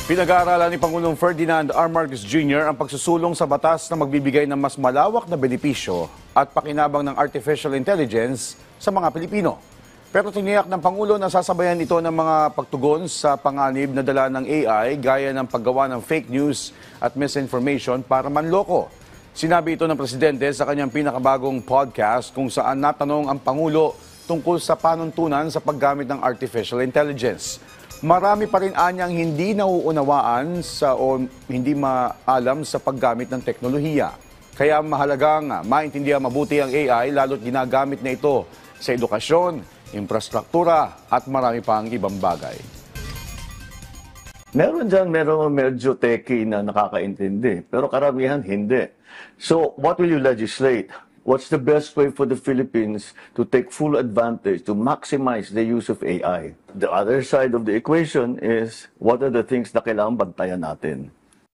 Pinag-aaralan ni Pangulong Ferdinand R. Marcos Jr. ang pagsusulong sa batas na magbibigay ng mas malawak na benepisyo at pakinabang ng artificial intelligence sa mga Pilipino. Pero tiniyak ng Pangulo na sasabayan ito ng mga pagtugon sa panganib na dala ng AI gaya ng paggawa ng fake news at misinformation para manloko. Sinabi ito ng Presidente sa kanyang pinakabagong podcast kung saan natanong ang Pangulo tungkol sa panuntunan sa paggamit ng artificial intelligence. Marami pa rin anyang hindi nauunawaan o hindi maalam sa paggamit ng teknolohiya. Kaya mahalagang maintindihan mabuti ang AI lalo't ginagamit na ito sa edukasyon, infrastruktura at marami pang ibang bagay. Meron dyan, medyo techie na nakakaintindi, pero karamihan hindi. So, what will you legislate? What's the best way for the Philippines to take full advantage, to maximize the use of AI? The other side of the equation is, what are the things na kailangan bantayan natin?